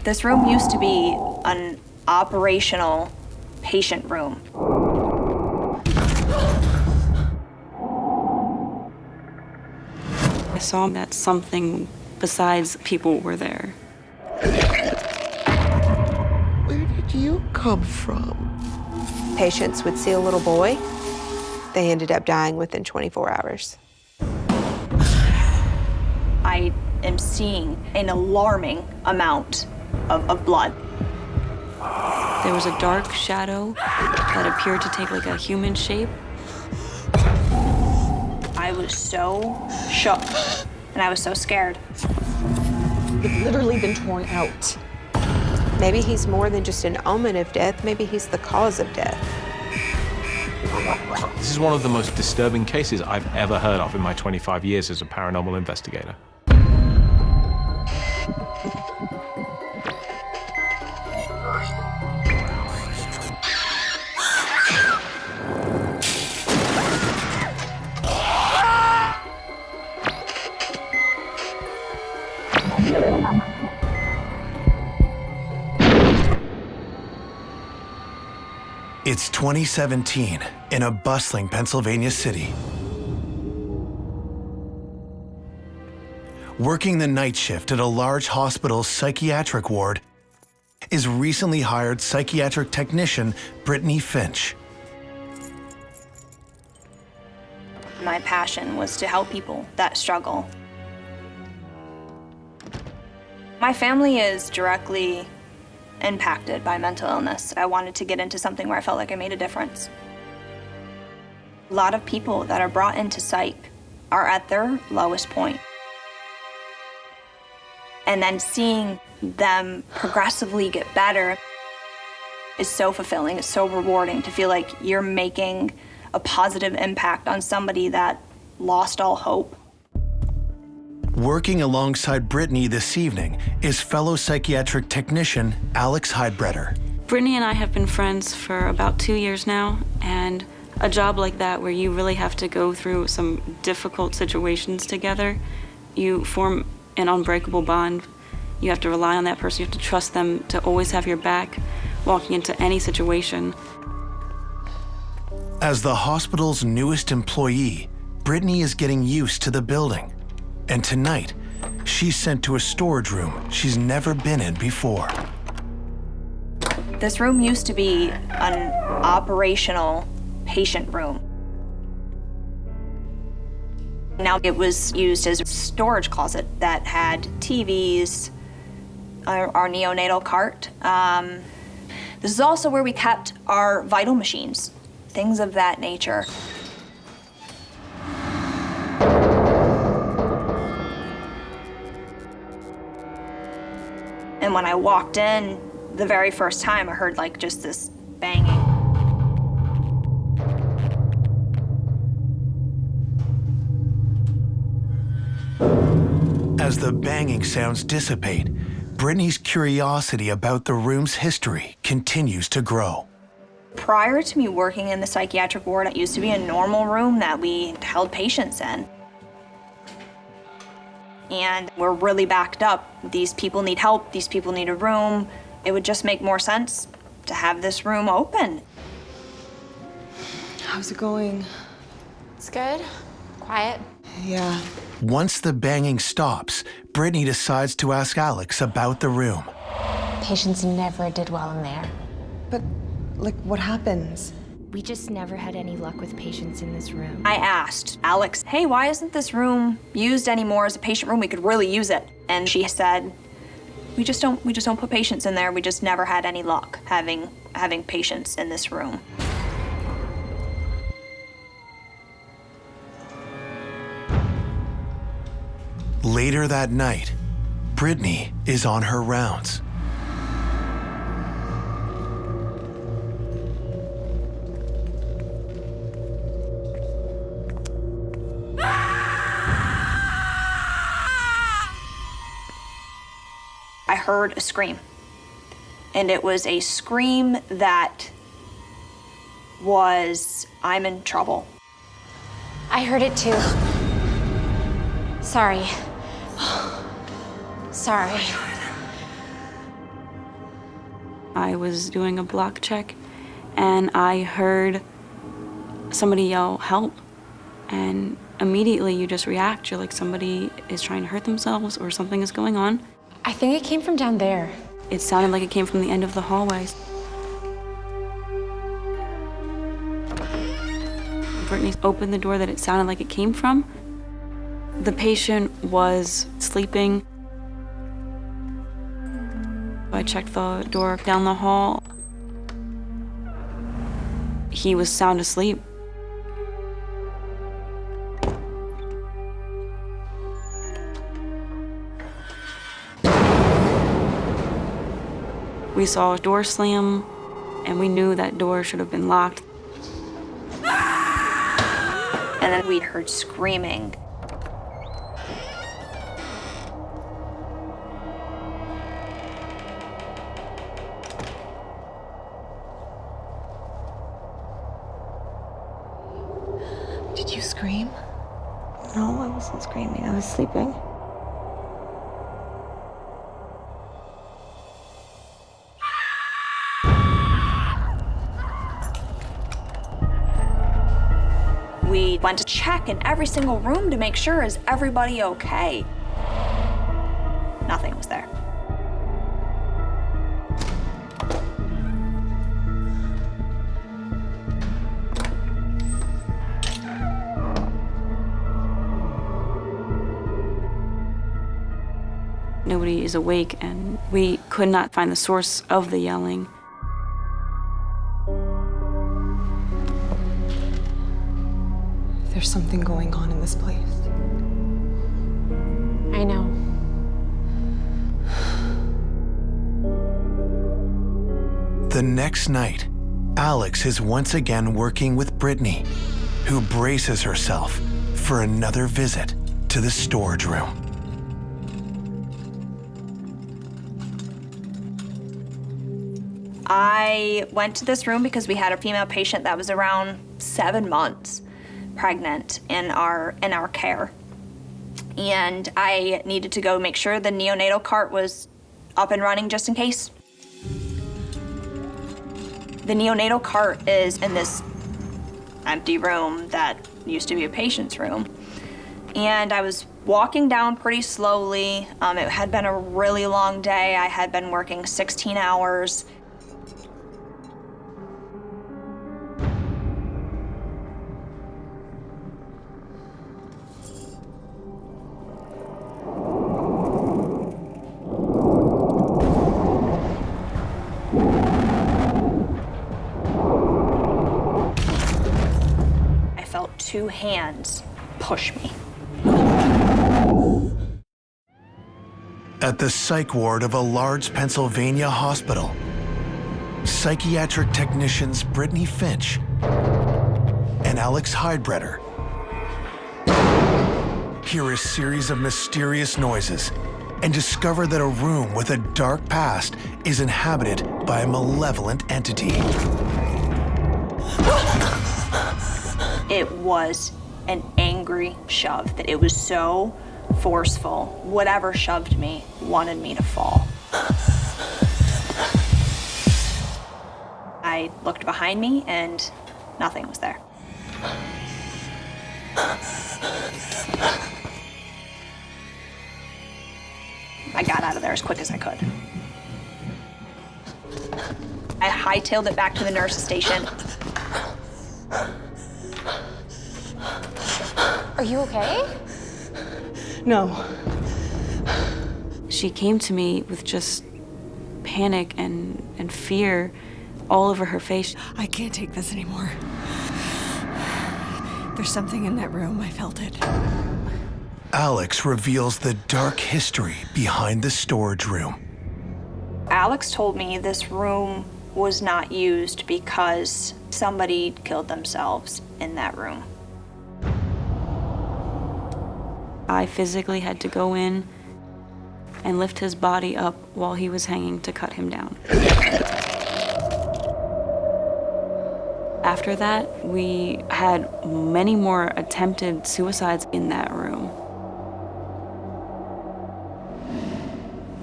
This room used to be an operational patient room. I saw that something besides people were there. Where did you come from? Patients would see a little boy. They ended up dying within 24 hours. I am seeing an alarming amount of blood. There was a dark shadow that appeared to take like a human shape. I was so shook, and I was so scared. It's literally been torn out. Maybe he's more than just an omen of death. Maybe he's the cause of death. This is one of the most disturbing cases I've ever heard of in my 25 years as a paranormal investigator. It's 2017 in a bustling Pennsylvania city. Working the night shift at a large hospital's psychiatric ward is recently hired psychiatric technician Brittany Finch. My passion was to help people that struggle. My family is directly impacted by mental illness. I wanted to get into something where I felt like I made a difference. A lot of people that are brought into psych are at their lowest point. And then seeing them progressively get better is so fulfilling, it's so rewarding to feel like you're making a positive impact on somebody that lost all hope. Working alongside Brittany this evening is fellow psychiatric technician Alex Heidbreder. Brittany and I have been friends for about 2 years now, and a job like that where you really have to go through some difficult situations together, you form an unbreakable bond. You have to rely on that person, you have to trust them to always have your back walking into any situation. As the hospital's newest employee, Brittany is getting used to the building. And tonight, she's sent to a storage room she's never been in before. This room used to be an operational patient room. Now it was used as a storage closet that had TVs, our neonatal cart. This is also where we kept our vital machines, things of that nature. And when I walked in the very first time, I heard like just this banging. As the banging sounds dissipate, Brittany's curiosity about the room's history continues to grow. Prior to me working in the psychiatric ward, it used to be a normal room that we held patients in. And we're really backed up. These people need help, these people need a room. It would just make more sense to have this room open. How's it going? It's good. Quiet. Yeah. Once the banging stops, Brittany decides to ask Alex about the room. Patients never did well in there. But, like, what happens? We just never had any luck with patients in this room. I asked Alex, hey, why isn't this room used anymore as a patient room? We could really use it. And she said, we just don't put patients in there. We just never had any luck having patients in this room. Later that night, Brittany is on her rounds. I heard a scream. And it was a scream that was, I'm in trouble. I heard it too. Sorry. Sorry. I was doing a block check and I heard somebody yell, "Help." And immediately you just react. You're like, somebody is trying to hurt themselves or something is going on. I think it came from down there. It sounded like it came from the end of the hallway. Brittany opened the door that it sounded like it came from. The patient was sleeping. I checked the door down the hall. He was sound asleep. We saw a door slam, and we knew that door should have been locked. And then we heard screaming. Did you scream? No, I wasn't screaming. I was sleeping. We went to check in every single room to make sure, is everybody okay? Nothing was there. Nobody is awake, and we could not find the source of the yelling. There's something going on in this place. I know. The next night, Alex is once again working with Brittany, who braces herself for another visit to the storage room. I went to this room because we had a female patient that was around 7 months pregnant in our care. And I needed to go make sure the neonatal cart was up and running just in case. The neonatal cart is in this empty room that used to be a patient's room. And I was walking down pretty slowly. It had been a really long day. I had been working 16 hours. I felt 2 hands push me. At the psych ward of a large Pennsylvania hospital, psychiatric technicians Brittany Finch and Alex Heidbreder hear a series of mysterious noises and discover that a room with a dark past is inhabited by a malevolent entity. It was an angry shove, that it was so forceful. Whatever shoved me wanted me to fall. I looked behind me and nothing was there. I got out of there as quick as I could. I hightailed it back to the nurse's station. Are you okay? No. She came to me with just panic and fear all over her face. I can't take this anymore. There's something in that room. I felt it. Alex reveals the dark history behind the storage room. Alex told me this room was not used because somebody killed themselves in that room. I physically had to go in and lift his body up while he was hanging to cut him down. After that, we had many more attempted suicides in that room.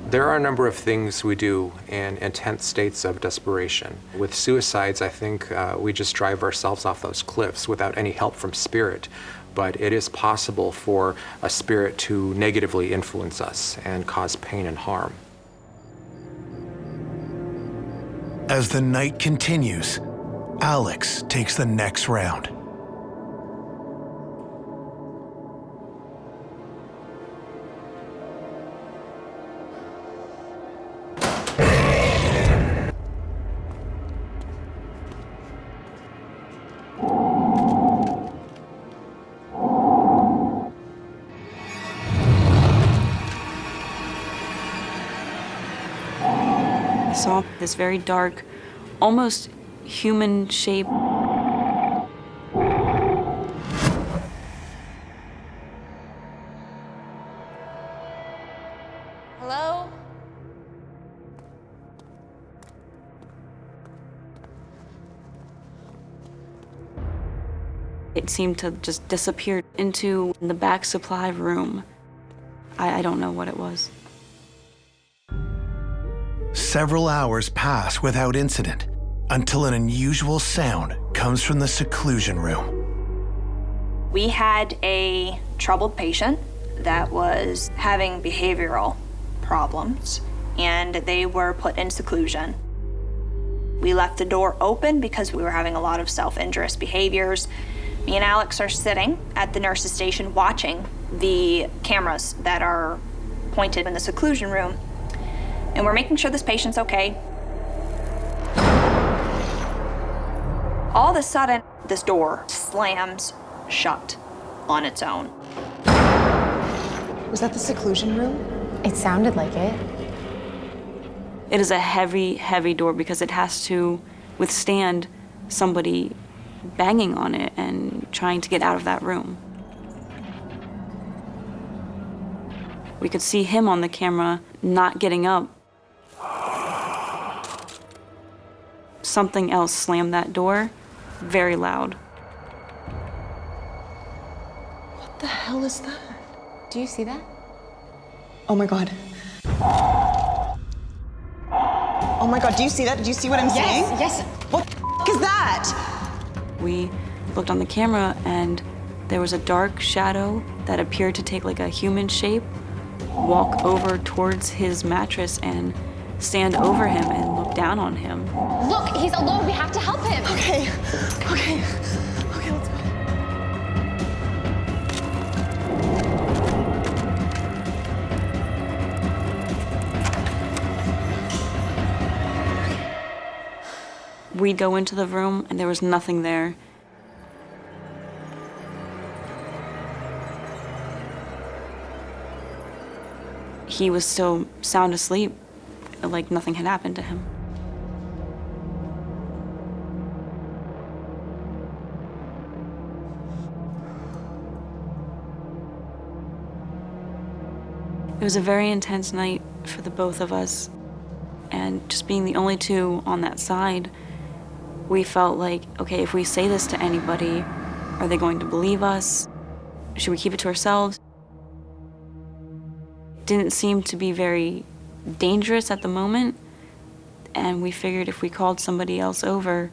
There are a number of things we do in intense states of desperation. With suicides, I think we just drive ourselves off those cliffs without any help from spirit. But it is possible for a spirit to negatively influence us and cause pain and harm. As the night continues, Alex takes the next round. Saw this very dark, almost human shape. Hello? It seemed to just disappear into the back supply room. I don't know what it was. Several hours pass without incident until an unusual sound comes from the seclusion room. We had a troubled patient that was having behavioral problems, and they were put in seclusion. We left the door open because we were having a lot of self-injurious behaviors. Me and Alex are sitting at the nurse's station watching the cameras that are pointed in the seclusion room, and we're making sure this patient's okay. All of a sudden, this door slams shut on its own. Was that the seclusion room? It sounded like it. It is a heavy, heavy door because it has to withstand somebody banging on it and trying to get out of that room. We could see him on the camera not getting up. Something else slammed that door very loud. What the hell is that? Do you see that? Oh my God. Oh my God, do you see that? Do you see what I'm seeing? Yes. What the f is that? We looked on the camera and there was a dark shadow that appeared to take like a human shape, walk over towards his mattress and stand over him and look down on him. Look, he's alone. We have to help him. Okay, let's go. We'd go into the room and there was nothing there. He was still sound asleep, like nothing had happened to him. It was a very intense night for the both of us, and just being the only two on that side, we felt like, okay, if we say this to anybody, are they going to believe us? Should we keep it to ourselves? It didn't seem to be very dangerous at the moment, and we figured if we called somebody else over,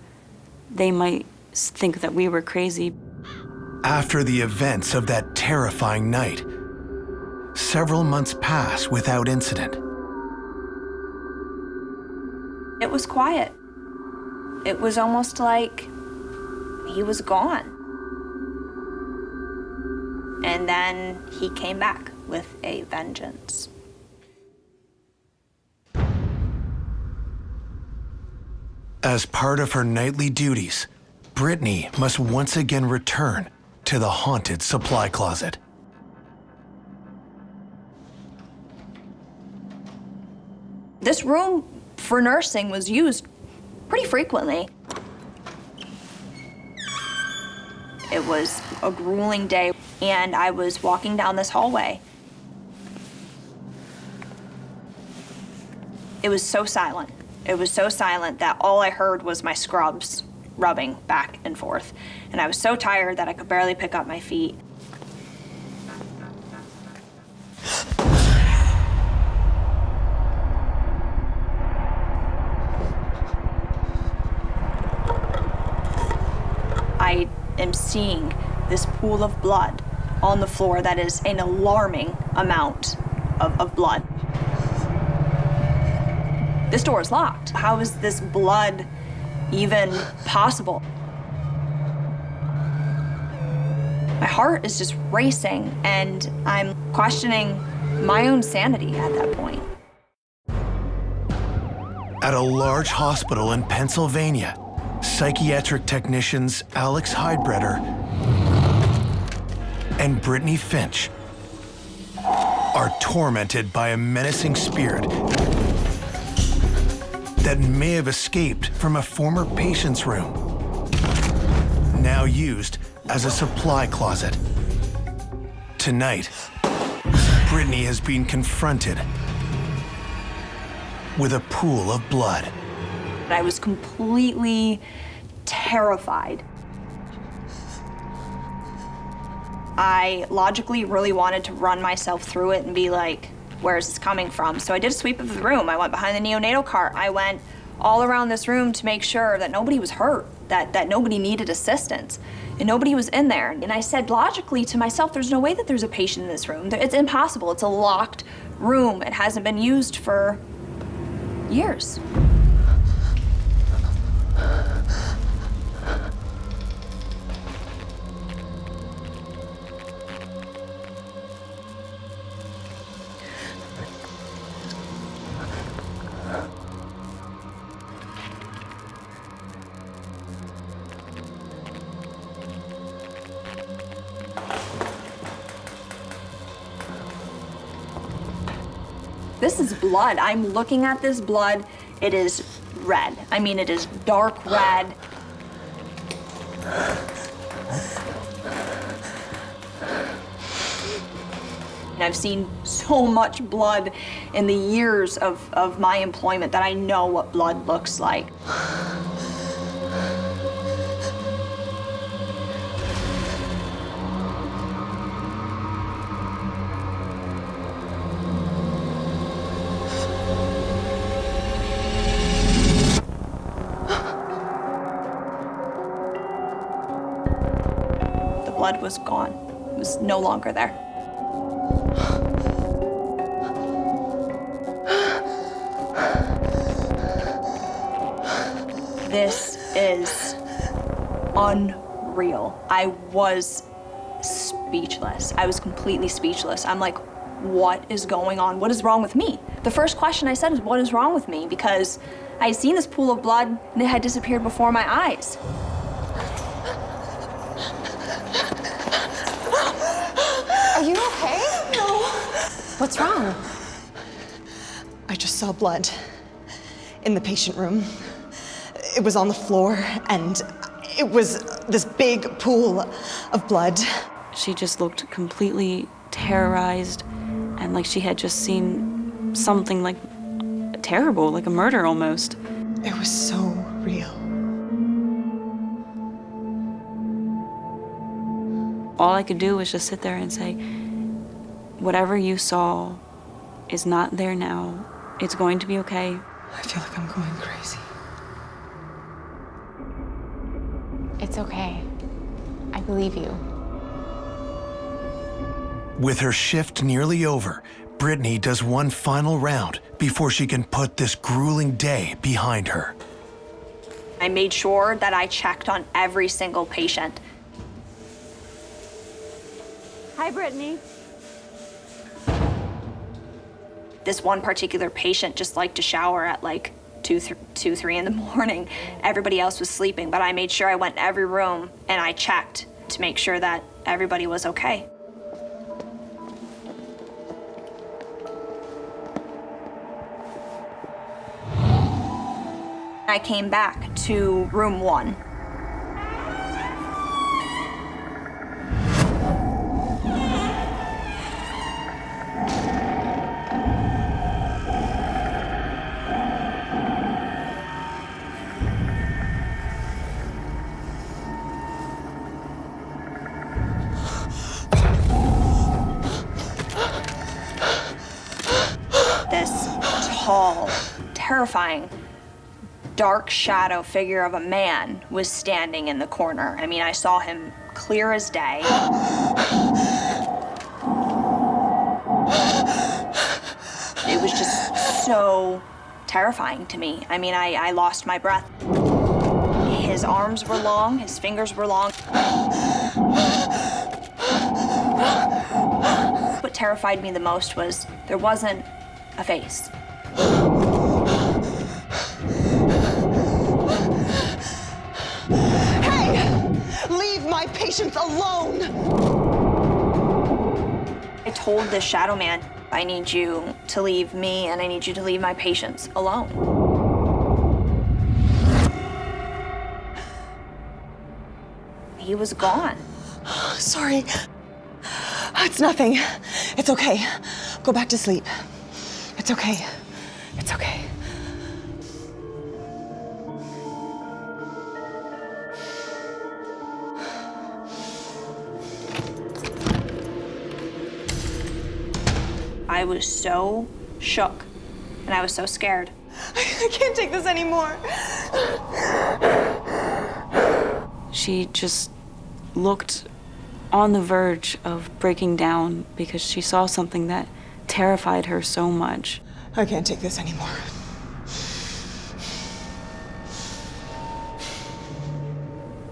they might think that we were crazy. After the events of that terrifying night, several months pass without incident. It was quiet. It was almost like he was gone. And then he came back with a vengeance. As part of her nightly duties, Brittany must once again return to the haunted supply closet. This room for nursing was used pretty frequently. It was a grueling day, and I was walking down this hallway. It was so silent. It was so silent that all I heard was my scrubs rubbing back and forth. And I was so tired that I could barely pick up my feet. am seeing this pool of blood on the floor that is an alarming amount of blood. This door is locked. How is this blood even possible? My heart is just racing, and I'm questioning my own sanity at that point. At a large hospital in Pennsylvania, psychiatric technicians Alex Heidbreder and Brittany Finch are tormented by a menacing spirit that may have escaped from a former patient's room, now used as a supply closet. Tonight, Brittany has been confronted with a pool of blood. I was completely terrified. I logically really wanted to run myself through it and be like, where is this coming from? So I did a sweep of the room. I went behind the neonatal cart. I went all around this room to make sure that nobody was hurt, that nobody needed assistance, and nobody was in there. And I said logically to myself, there's no way that there's a patient in this room. It's impossible. It's a locked room. It hasn't been used for years. This is blood. I'm looking at this blood. It is red. I mean, it is dark red. And I've seen so much blood in the years of my employment that I know what blood looks like. Blood was gone. It was no longer there. This is unreal. I was speechless. I was completely speechless. I'm like, what is going on? What is wrong with me? The first question I said was, what is wrong with me? Because I had seen this pool of blood and it had disappeared before my eyes. Are you okay? No. What's wrong? I just saw blood in the patient room. It was on the floor, and it was this big pool of blood. She just looked completely terrorized and like she had just seen something like terrible, like a murder almost. It was so real. All I could do was just sit there and say, whatever you saw is not there now. It's going to be okay. I feel like I'm going crazy. It's okay. I believe you. With her shift nearly over, Brittany does one final round before she can put this grueling day behind her. I made sure that I checked on every single patient. Hi, Brittany. This one particular patient just liked to shower at like 2, 3 in the morning. Everybody else was sleeping, but I made sure I went in every room and I checked to make sure that everybody was okay. I came back to room 1. This tall, terrifying dark shadow figure of a man was standing in the corner. I mean, I saw him clear as day. It was just so terrifying to me. I mean, I lost my breath. His arms were long, his fingers were long. What terrified me the most was there wasn't a face. Leave my patients alone! I told this shadow man, I need you to leave me and I need you to leave my patients alone. He was gone. Sorry. It's nothing. It's okay. Go back to sleep. It's okay. It's okay. I was so shook and I was so scared. I can't take this anymore. She just looked on the verge of breaking down because she saw something that terrified her so much. I can't take this anymore.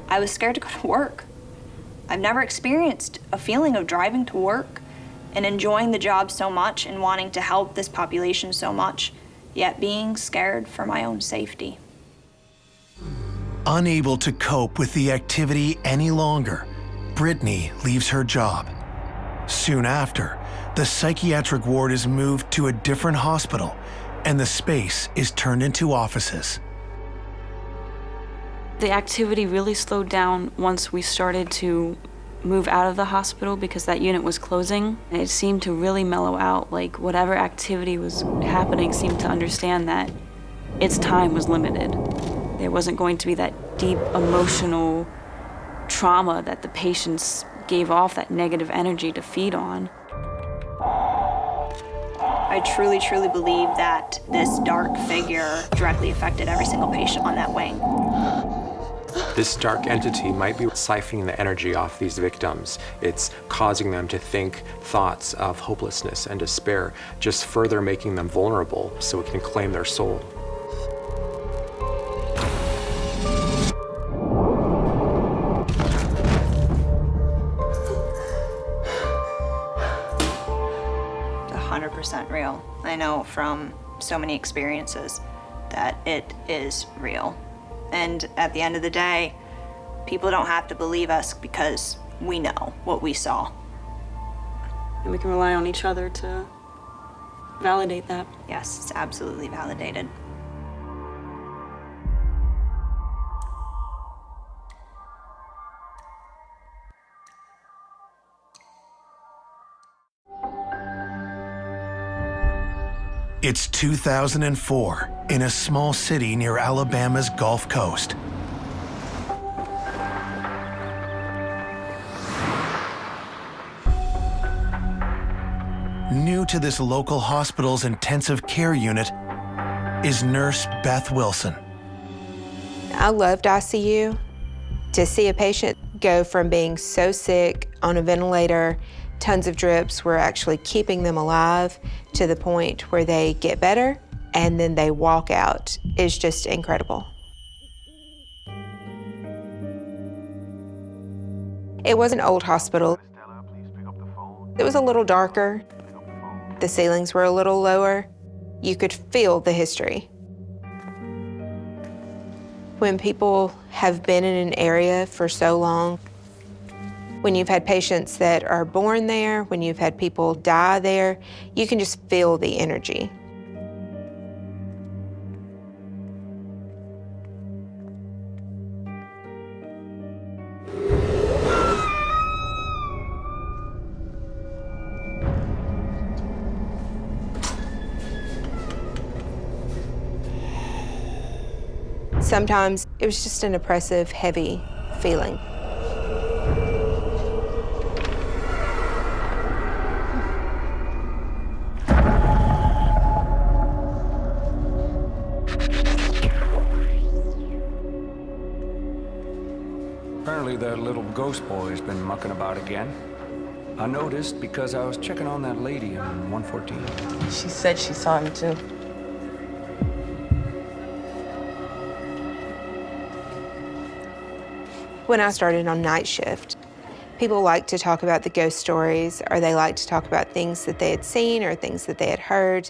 I was scared to go to work. I've never experienced a feeling of driving to work and enjoying the job so much and wanting to help this population so much, yet being scared for my own safety. Unable to cope with the activity any longer, Brittany leaves her job. Soon after, the psychiatric ward is moved to a different hospital and the space is turned into offices. The activity really slowed down once we started to move out of the hospital because that unit was closing. It seemed to really mellow out, like whatever activity was happening seemed to understand that its time was limited. There wasn't going to be that deep emotional trauma that the patients gave off that negative energy to feed on. I truly, truly believe that this dark figure directly affected every single patient on that wing. This dark entity might be siphoning the energy off these victims. It's causing them to think thoughts of hopelessness and despair, just further making them vulnerable so it can claim their soul. It's 100% real. I know from so many experiences that it is real. And at the end of the day, people don't have to believe us because we know what we saw. And we can rely on each other to validate that. Yes, it's absolutely validated. It's 2004 in a small city near Alabama's Gulf Coast. New to this local hospital's intensive care unit is nurse Beth Wilson. I loved ICU. To see a patient go from being so sick on a ventilator, tons of drips, we're actually keeping them alive to the point where they get better and then they walk out is just incredible. It was an old hospital. It was a little darker. The ceilings were a little lower. You could feel the history. When people have been in an area for so long, when you've had patients that are born there, when you've had people die there, you can just feel the energy. Sometimes it was just an oppressive, heavy feeling. that little ghost boy's been mucking about again. I noticed because I was checking on that lady in 114. She said she saw him too. When I started on night shift, people like to talk about the ghost stories, or they like to talk about things that they had seen or things that they had heard.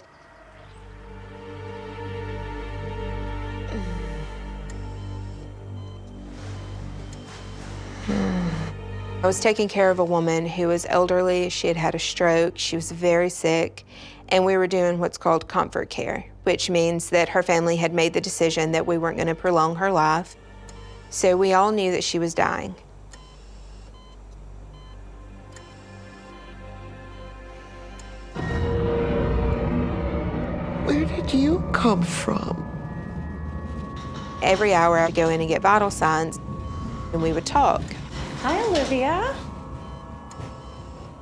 I was taking care of a woman who was elderly. She had had a stroke. She was very sick. And we were doing what's called comfort care, which means that her family had made the decision that we weren't going to prolong her life. So we all knew that she was dying. Where did you come from? Every hour I'd go in and get vital signs, and we would talk. Hi, Olivia.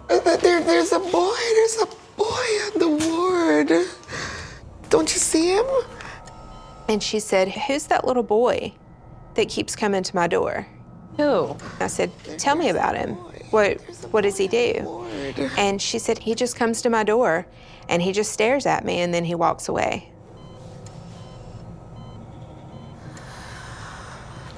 There's a boy on the ward. Don't you see him? And she said, "Who's that little boy that keeps coming to my door?" Who? I said, "Tell me about him. What does he do?" And she said, "He just comes to my door and he just stares at me and then he walks away."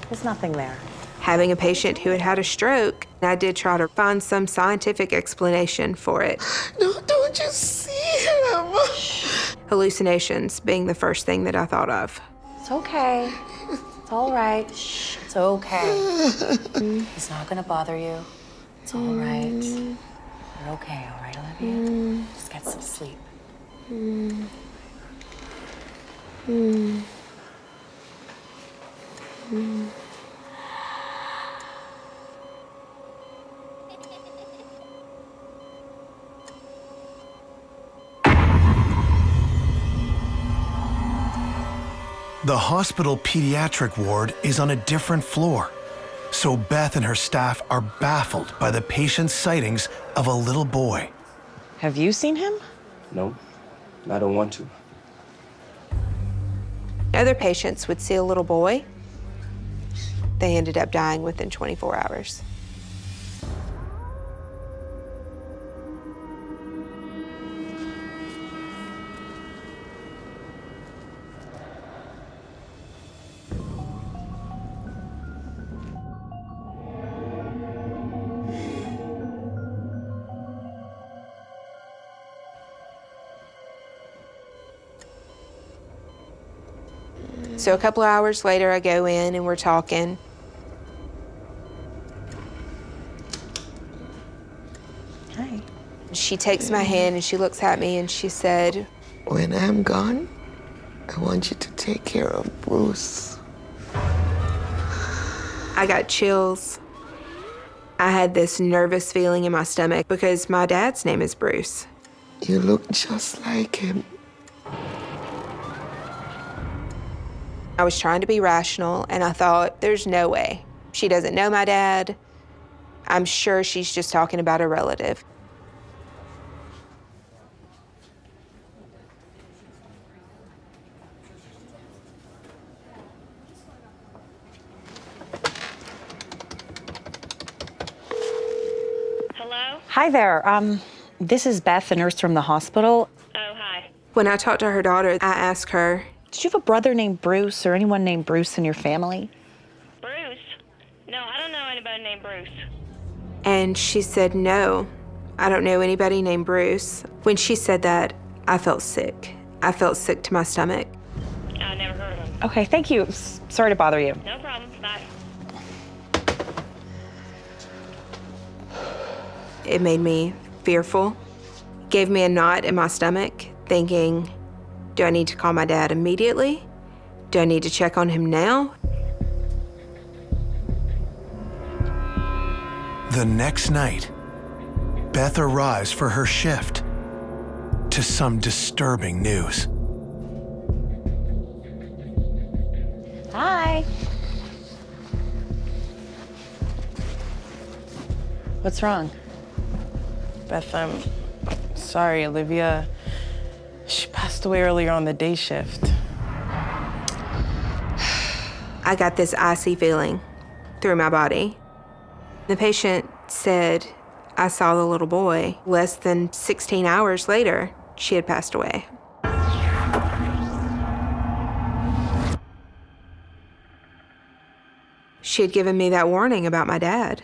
There's nothing there. Having a patient who had had a stroke, I did try to find some scientific explanation for it. No, don't you see him? Hallucinations being the first thing that I thought of. It's okay. It's all right. Shh, it's okay. He's not gonna bother you. It's all right. You're okay, all right, Olivia? Just get some sleep. The hospital pediatric ward is on a different floor, so Beth and her staff are baffled by the patient's sightings of a little boy. Have you seen him? No, I don't want to. Other patients would see a little boy. They ended up dying within 24 hours. So a couple of hours later, I go in and we're talking. Hi. She takes my hand and she looks at me and she said, "When I'm gone, I want you to take care of Bruce." I got chills. I had this nervous feeling in my stomach because my dad's name is Bruce. You look just like him. I was trying to be rational, and I thought, there's no way. She doesn't know my dad. I'm sure she's just talking about a relative. Hello? Hi there. This is Beth, a nurse from the hospital. Oh, hi. When I talked to her daughter, I asked her, Did you have a brother named Bruce or anyone named Bruce in your family? Bruce? No, I don't know anybody named Bruce. and she said, "No, I don't know anybody named Bruce." When she said that, I felt sick. I felt sick to my stomach. I never heard of him. Okay, thank you. Sorry to bother you. No problem. Bye. It made me fearful, gave me a knot in my stomach, thinking, do I need to call my dad immediately? Do I need to check on him now? The next night, Beth arrives for her shift to some disturbing news. Hi. What's wrong? Beth, I'm sorry, Olivia. She passed away earlier on the day shift. I got this icy feeling through my body. The patient said, I saw the little boy. Less than 16 hours later, she had passed away. She had given me that warning about my dad.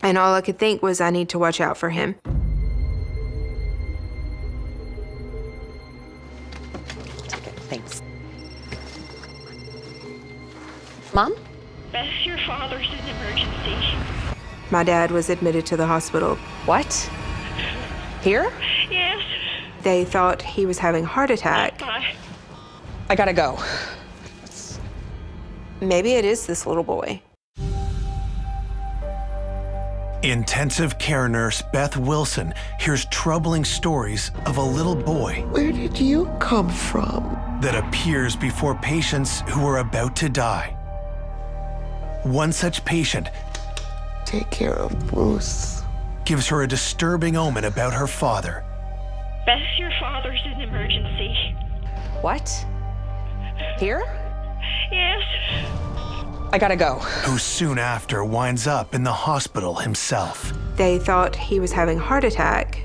And all I could think was I need to watch out for him. Thanks. Mom? Beth, your father's in emergency. My dad was admitted to the hospital. What? Here? Yes. They thought he was having a heart attack. Bye. I gotta go. Maybe it is this little boy. Intensive care nurse Beth Wilson hears troubling stories of a little boy. Where did you come from? That appears before patients who are about to die. One such patient, take care of Bruce, gives her a disturbing omen about her father. Beth, your father's in emergency. What? Here? Yes. I gotta go. Who soon after winds up in the hospital himself. They thought he was having a heart attack.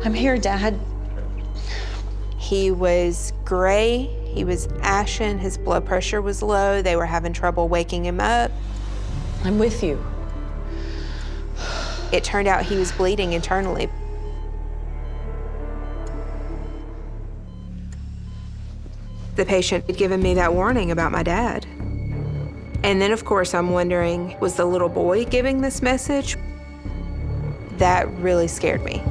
I'm here, Dad. He was gray, he was ashen, his blood pressure was low, they were having trouble waking him up. I'm with you. It turned out he was bleeding internally. The patient had given me that warning about my dad. And then, of course, I'm wondering, was the little boy giving this message? That really scared me.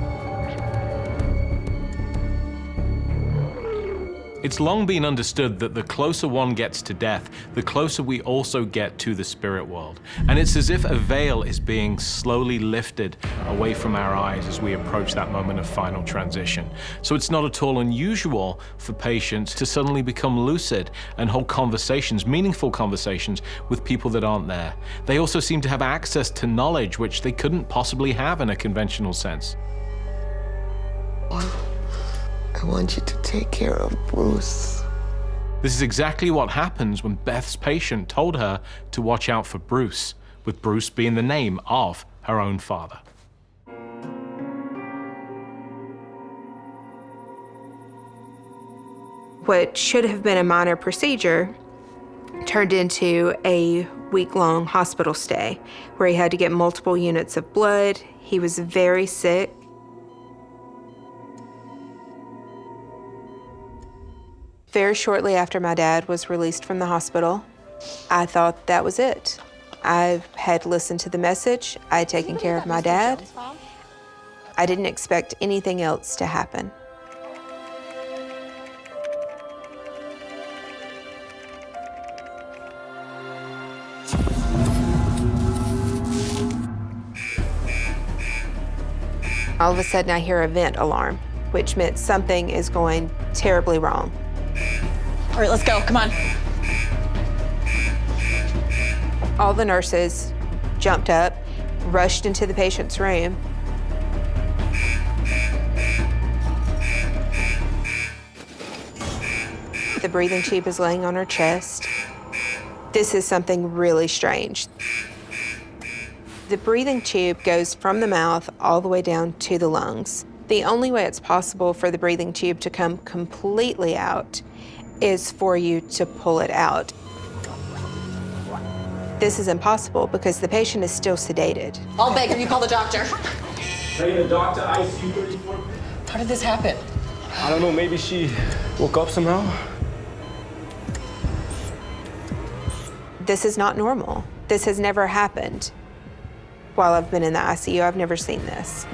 It's long been understood that the closer one gets to death, the closer we also get to the spirit world. And it's as if a veil is being slowly lifted away from our eyes as we approach that moment of final transition. So it's not at all unusual for patients to suddenly become lucid and hold conversations, meaningful conversations, with people that aren't there. They also seem to have access to knowledge which they couldn't possibly have in a conventional sense. I want you to take care of Bruce. This is exactly what happens when Beth's patient told her to watch out for Bruce, with Bruce being the name of her own father. What should have been a minor procedure turned into a week-long hospital stay where he had to get multiple units of blood. He was very sick. Very shortly after my dad was released from the hospital, I thought that was it. I had listened to the message, I had taken care of my dad. I didn't expect anything else to happen. All of a sudden I hear a vent alarm, which meant something is going terribly wrong. All right, let's go, come on. All the nurses jumped up, rushed into the patient's room. The breathing tube is laying on her chest. This is something really strange. The breathing tube goes from the mouth all the way down to the lungs. The only way it's possible for the breathing tube to come completely out is for you to pull it out. This is impossible because the patient is still sedated. I'll beg you call the doctor. Hey, the doctor, ICU 34. How did this happen? I don't know, maybe she woke up somehow. This is not normal. This has never happened. While I've been in the ICU, I've never seen this.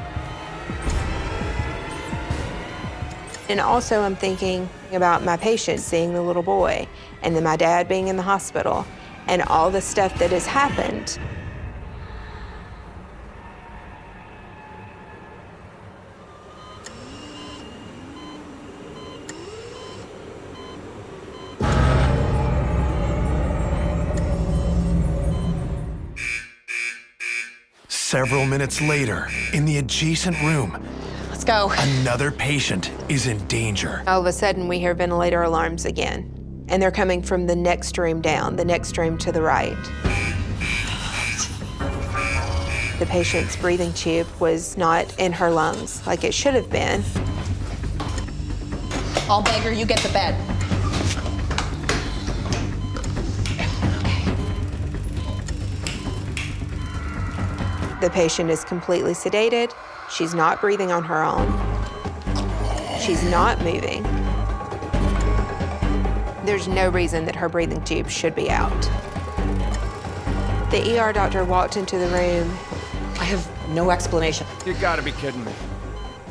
And also I'm thinking about my patient seeing the little boy, and then my dad being in the hospital, and all the stuff that has happened. Several minutes later, in the adjacent room, Let's go. another patient is in danger. All of a sudden we hear ventilator alarms again. and they're coming from the next room down, the next room to the right. The patient's breathing tube was not in her lungs like it should have been. I'll beg her, you get the bed. The patient is completely sedated. She's not breathing on her own. She's not moving. There's no reason that her breathing tube should be out. The ER doctor walked into the room. I have no explanation. You gotta be kidding me.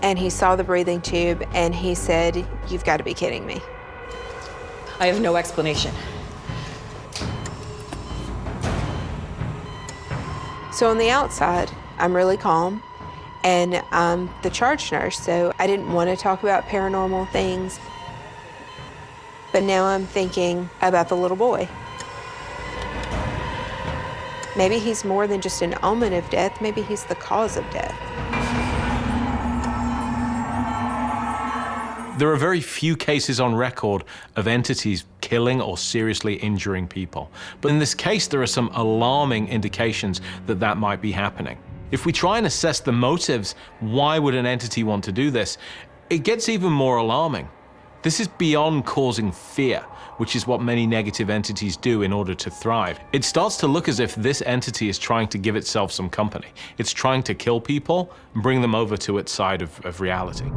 And he saw the breathing tube and he said, "You've got to be kidding me." I have no explanation. So on the outside, I'm really calm, and I'm the charge nurse, so I didn't want to talk about paranormal things. But now I'm thinking about the little boy. Maybe he's more than just an omen of death. Maybe he's the cause of death. There are very few cases on record of entities killing or seriously injuring people. But in this case, there are some alarming indications that that might be happening. If we try and assess the motives, why would an entity want to do this? It gets even more alarming. This is beyond causing fear, which is what many negative entities do in order to thrive. It starts to look as if this entity is trying to give itself some company. It's trying to kill people and bring them over to its side of reality.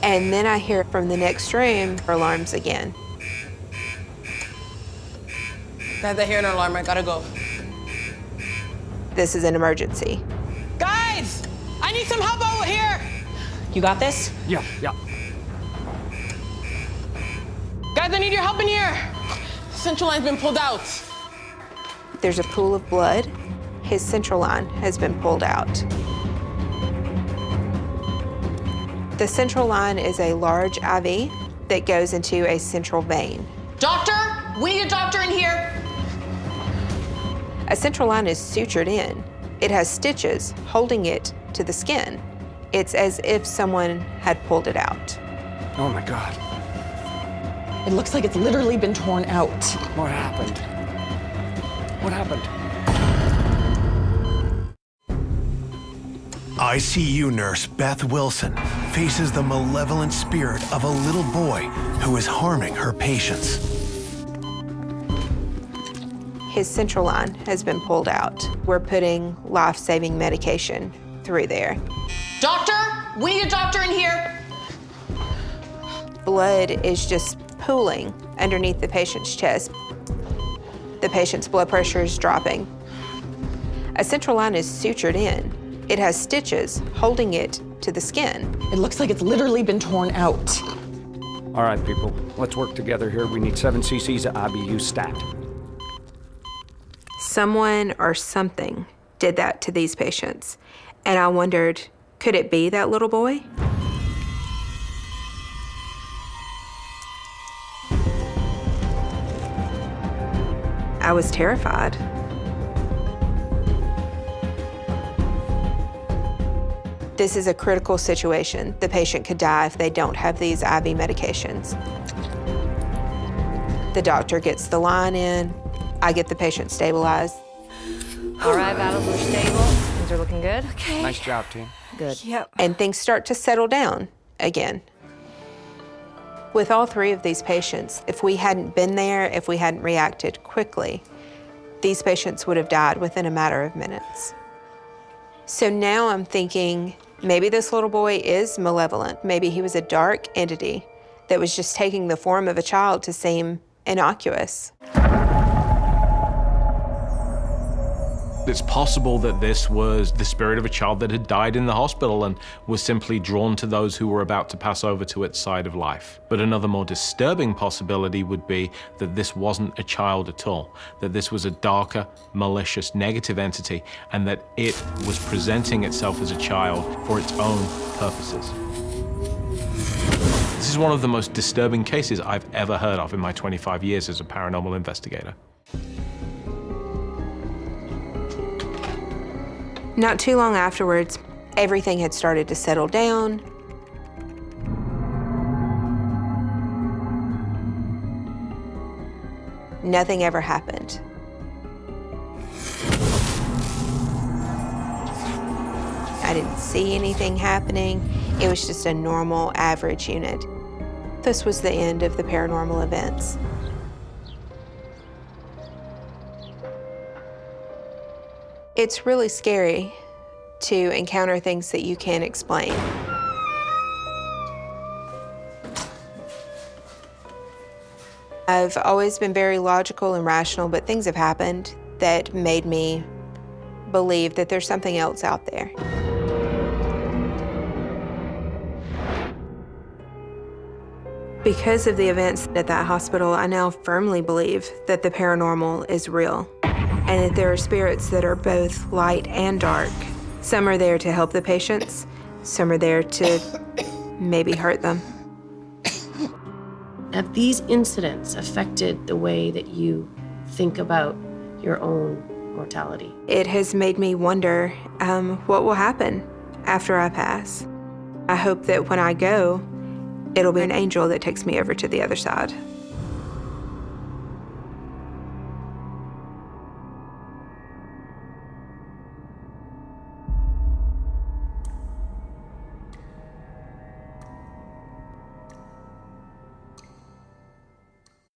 And then I hear from the next room alarms again. Guys, I hear an alarm. I gotta go. This is an emergency. Guys, I need some help over here. You got this? Yeah. Guys, I need your help in here. Central line's been pulled out. There's a pool of blood. His central line has been pulled out. The central line is a large IV that goes into a central vein. Doctor, we need a doctor in here. A central line is sutured in. It has stitches holding it to the skin. It's as if someone had pulled it out. Oh my God. It looks like it's literally been torn out. What happened? What happened? ICU nurse Beth Wilson faces the malevolent spirit of a little boy who is harming her patients. His central line has been pulled out. We're putting life-saving medication through there. Doctor, we need a doctor in here. Blood is just pooling underneath the patient's chest. The patient's blood pressure is dropping. A central line is sutured in. It has stitches holding it to the skin. It looks like it's literally been torn out. All right, people, let's work together here. We need 7 cc's of IBU stat. Someone or something did that to these patients. And I wondered, could it be that little boy? I was terrified. This is a critical situation. The patient could die if they don't have these IV medications. The doctor gets the line in. I get the patient stabilized. All right, vitals are stable. Things are looking good. Okay. Nice job, team. Good. Yep. And things start to settle down again. With all 3 of these patients, if we hadn't been there, if we hadn't reacted quickly, these patients would have died within a matter of minutes. So now I'm thinking, maybe this little boy is malevolent. Maybe he was a dark entity that was just taking the form of a child to seem innocuous. It's possible that this was the spirit of a child that had died in the hospital and was simply drawn to those who were about to pass over to its side of life. But another more disturbing possibility would be that this wasn't a child at all, that this was a darker, malicious, negative entity, and that it was presenting itself as a child for its own purposes. This is one of the most disturbing cases I've ever heard of in my 25 years as a paranormal investigator. Not too long afterwards, everything had started to settle down. Nothing ever happened. I didn't see anything happening. It was just a normal, average unit. This was the end of the paranormal events. It's really scary to encounter things that you can't explain. I've always been very logical and rational, but things have happened that made me believe that there's something else out there. Because of the events at that hospital, I now firmly believe that the paranormal is real, and that there are spirits that are both light and dark. Some are there to help the patients, some are there to maybe hurt them. Have these incidents affected the way that you think about your own mortality? It has made me wonder what will happen after I pass. I hope that when I go, it'll be an angel that takes me over to the other side.